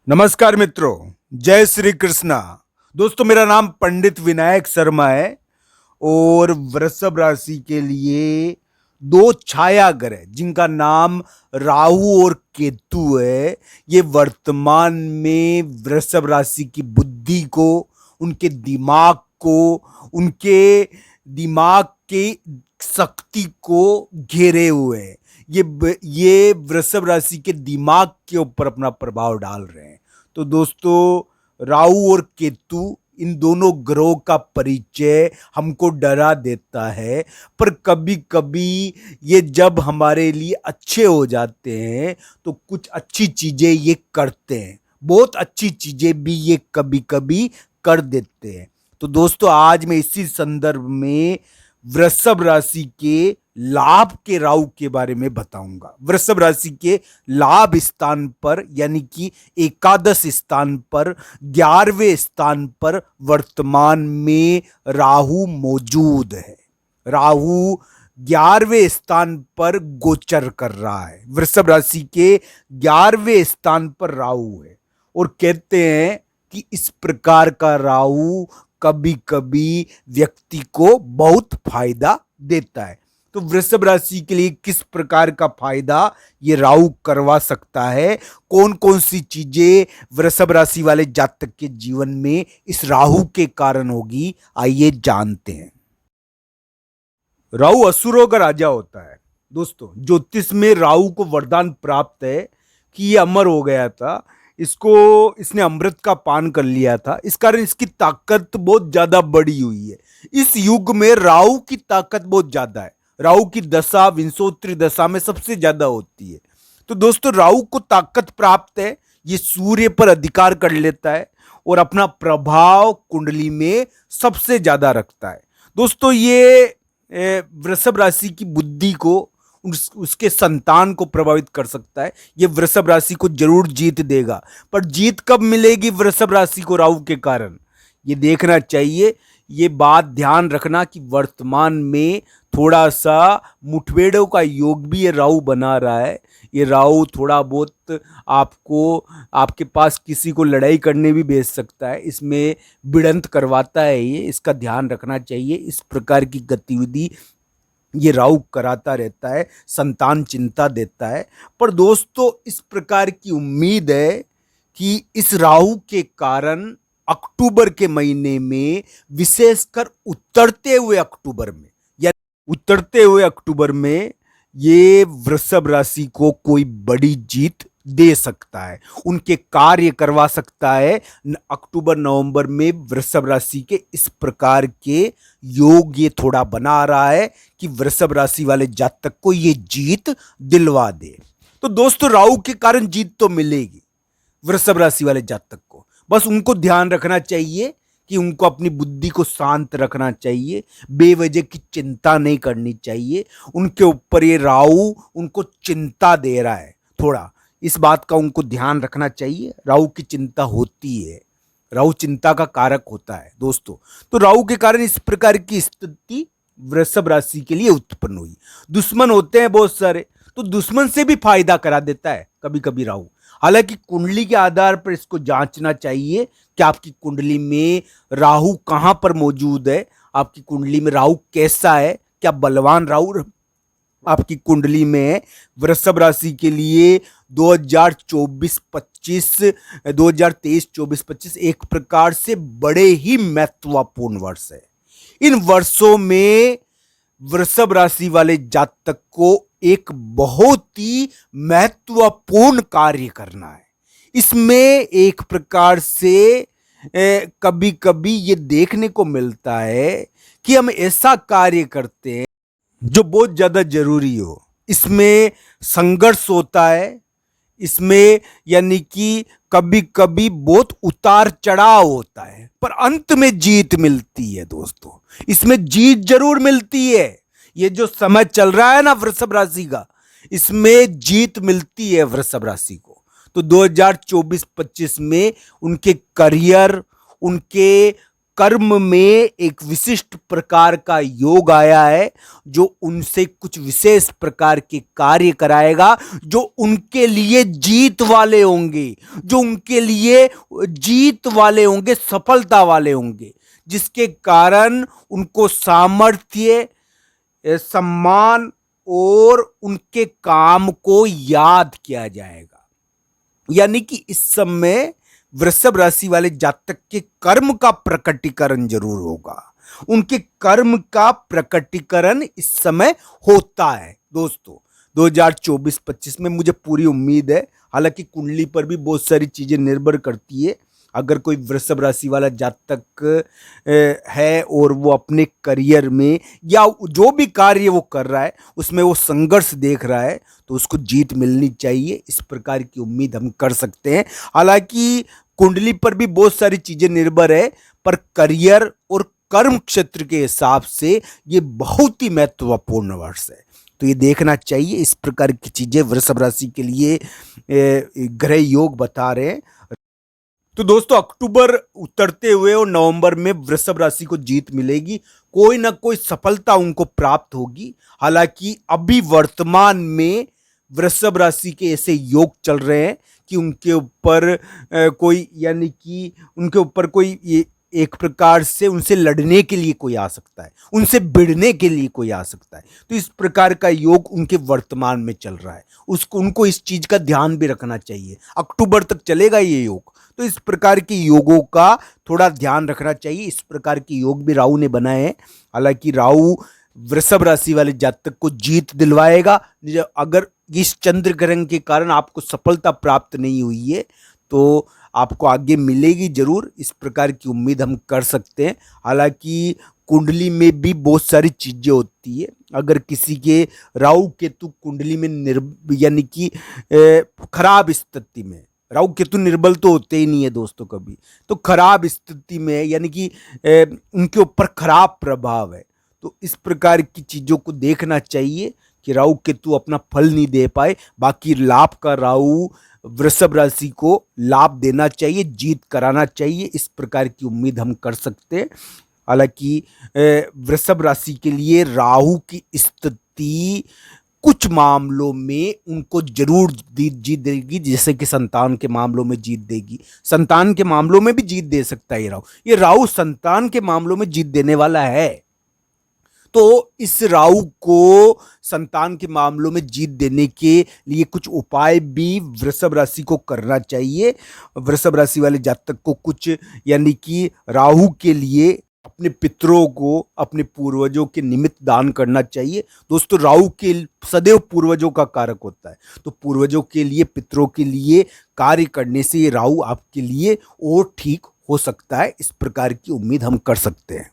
नमस्कार मित्रों, जय श्री कृष्णा। दोस्तों, मेरा नाम पंडित विनायक शर्मा है और वृषभ राशि के लिए दो छाया ग्रह जिनका नाम राहु और केतु है, ये वर्तमान में वृषभ राशि की बुद्धि को, उनके दिमाग को, उनके दिमाग के शक्ति को घेरे हुए हैं। ये वृषभ राशि के दिमाग के ऊपर अपना प्रभाव डाल रहे हैं। तो दोस्तों, राहु और केतु इन दोनों ग्रहों का परिचय हमको डरा देता है, पर कभी कभी ये जब हमारे लिए अच्छे हो जाते हैं तो कुछ अच्छी चीजें ये करते हैं, बहुत अच्छी चीजें भी ये कभी कभी कर देते हैं। तो दोस्तों, आज मैं इसी संदर्भ में वृषभ राशि के लाभ के राहु के बारे में बताऊंगा। वृषभ राशि के लाभ स्थान पर यानी कि एकादश स्थान पर, 11वें स्थान पर वर्तमान में राहु मौजूद है। राहु 11वें स्थान पर गोचर कर रहा है। वृषभ राशि के 11वें स्थान पर राहु है और कहते हैं कि इस प्रकार का राहु कभी कभी व्यक्ति को बहुत फायदा देता है। तो वृषभ राशि के लिए किस प्रकार का फायदा ये राहु करवा सकता है, कौन कौन सी चीजें वृषभ राशि वाले जातक के जीवन में इस राहु के कारण होगी, आइए जानते हैं। राहु असुरों का राजा होता है। दोस्तों, ज्योतिष में राहु को वरदान प्राप्त है कि ये अमर हो गया था, इसने अमृत का पान कर लिया था, इस कारण इसकी ताकत बहुत ज्यादा बढ़ी हुई है। इस युग में राहु की ताकत बहुत ज्यादा है। राहु की दशा विंशोत्तरी दशा में सबसे ज्यादा होती है। तो दोस्तों, राहु को ताकत प्राप्त है, ये सूर्य पर अधिकार कर लेता है और अपना प्रभाव कुंडली में सबसे ज्यादा रखता है। दोस्तों, ये वृषभ राशि की बुद्धि को, उसके संतान को प्रभावित कर सकता है। ये वृषभ राशि को जरूर जीत देगा, पर जीत कब मिलेगी वृषभ राशि को राहु के कारण, ये देखना चाहिए। ये बात ध्यान रखना कि वर्तमान में थोड़ा सा मुठभेड़ों का योग भी ये राहु बना रहा है। ये राहु थोड़ा बहुत आपको, आपके पास किसी को लड़ाई करने भी भेज सकता है, इसमें भिड़ंत करवाता है। ये इसका ध्यान रखना चाहिए। इस प्रकार की गतिविधि ये राहु कराता रहता है, संतान चिंता देता है। पर दोस्तों, इस प्रकार की उम्मीद है कि इस राहु के कारण अक्टूबर के महीने में, विशेषकर उतरते हुए अक्टूबर में ये वृषभ राशि को कोई बड़ी जीत दे सकता है, उनके कार्य करवा सकता है। अक्टूबर नवंबर में वृषभ राशि के इस प्रकार के योग ये थोड़ा बना रहा है कि वृषभ राशि वाले जातक को ये जीत दिलवा दे। तो दोस्तों, राहु के कारण जीत तो मिलेगी वृषभ राशि वाले जातक को, बस उनको ध्यान रखना चाहिए कि उनको अपनी बुद्धि को शांत रखना चाहिए, बेवजह की चिंता नहीं करनी चाहिए। उनके ऊपर ये राहु उनको चिंता दे रहा है, थोड़ा इस बात का उनको ध्यान रखना चाहिए। राहु की चिंता होती है, राहु चिंता का कारक होता है दोस्तों। तो राहु के कारण इस प्रकार की स्थिति वृषभ राशि के लिए उत्पन्न हुई। दुश्मन होते हैं बहुत सारे, तो दुश्मन से भी फायदा करा देता है कभी कभी राहु। हालांकि कुंडली के आधार पर इसको जांचना चाहिए कि आपकी कुंडली में राहु कहां पर मौजूद है, आपकी कुंडली में राहु कैसा है, क्या बलवान राहु आपकी कुंडली में है। वृषभ राशि के लिए 2023-24-25 एक प्रकार से बड़े ही महत्वपूर्ण वर्ष है। इन वर्षों में वृषभ राशि वाले जातक को एक बहुत ही महत्वपूर्ण कार्य करना है। इसमें एक प्रकार से कभी कभी ये देखने को मिलता है कि हम ऐसा कार्य करते हैं जो बहुत ज्यादा जरूरी हो। इसमें संघर्ष होता है, इसमें यानी कि कभी कभी बहुत उतार चढ़ाव होता है, पर अंत में जीत मिलती है दोस्तों। इसमें जीत जरूर मिलती है। ये जो समय चल रहा है ना वृषभ राशि का, इसमें जीत मिलती है वृषभ राशि को। तो 2024-25 में उनके करियर, उनके कर्म में एक विशिष्ट प्रकार का योग आया है जो उनसे कुछ विशेष प्रकार के कार्य कराएगा, जो उनके लिए जीत वाले होंगे, जो उनके लिए जीत वाले होंगे, सफलता वाले होंगे, जिसके कारण उनको सामर्थ्य, सम्मान और उनके काम को याद किया जाएगा। यानी कि इस समय वृषभ राशि वाले जातक के कर्म का प्रकटीकरण जरूर होगा, उनके कर्म का प्रकटीकरण इस समय होता है दोस्तों। 2024-25 में मुझे पूरी उम्मीद है, हालांकि कुंडली पर भी बहुत सारी चीजें निर्भर करती है। अगर कोई वृषभ राशि वाला जातक है और वो अपने करियर में या जो भी कार्य वो कर रहा है उसमें वो संघर्ष देख रहा है, तो उसको जीत मिलनी चाहिए, इस प्रकार की उम्मीद हम कर सकते हैं। हालांकि कुंडली पर भी बहुत सारी चीजें निर्भर है, पर करियर और कर्म क्षेत्र के हिसाब से ये बहुत ही महत्वपूर्ण वर्ष है, तो ये देखना चाहिए। इस प्रकार की चीजें वृषभ राशि के लिए ग्रह योग बता रहे हैं। तो दोस्तों, अक्टूबर उतरते हुए और नवंबर में वृषभ राशि को जीत मिलेगी, कोई ना कोई सफलता उनको प्राप्त होगी। हालांकि अभी वर्तमान में वृषभ राशि के ऐसे योग चल रहे हैं कि उनके ऊपर कोई, यानी कि उनके ऊपर कोई एक प्रकार से उनसे लड़ने के लिए कोई आ सकता है, उनसे भिड़ने के लिए कोई आ सकता है। तो इस प्रकार का योग उनके वर्तमान में चल रहा है, उनको इस चीज का ध्यान भी रखना चाहिए। अक्टूबर तक चलेगा ये योग, तो इस प्रकार के योगों का थोड़ा ध्यान रखना चाहिए। इस प्रकार के योग भी राहु ने बनाए हैं। हालांकि राहु वृषभ राशि वाले जातक को जीत दिलवाएगा। अगर इस चंद्र ग्रहण के कारण आपको सफलता प्राप्त नहीं हुई है तो आपको आगे मिलेगी जरूर, इस प्रकार की उम्मीद हम कर सकते हैं। हालांकि कुंडली में भी बहुत सारी चीजें होती है। अगर किसी के राहु केतु कुंडली में यानी कि खराब स्थिति में, राहु केतु निर्बल तो होते ही नहीं है दोस्तों कभी, तो खराब स्थिति में यानी कि उनके ऊपर खराब प्रभाव है, तो इस प्रकार की चीजों को देखना चाहिए कि राहु केतु अपना फल नहीं दे पाए। बाकी लाभ का राहु वृषभ राशि को लाभ देना चाहिए, जीत कराना चाहिए, इस प्रकार की उम्मीद हम कर सकते हैं। हालांकि वृषभ राशि के लिए राहु की स्थिति कुछ मामलों में उनको जरूर जीत देगी, जैसे कि संतान के मामलों में जीत देगी, संतान के मामलों में भी जीत दे सकता है ये राहु संतान के मामलों में जीत देने वाला है। तो इस राहु को संतान के मामलों में जीत देने के लिए कुछ उपाय भी वृषभ राशि को करना चाहिए। वृषभ राशि वाले जातक को कुछ, यानी कि राहु के लिए अपने पितरों को, अपने पूर्वजों के निमित्त दान करना चाहिए। दोस्तों, राहु के सदैव पूर्वजों का कारक होता है, तो पूर्वजों के लिए, पितरों के लिए कार्य करने से ये राहु आपके लिए और ठीक हो सकता है, इस प्रकार की उम्मीद हम कर सकते हैं।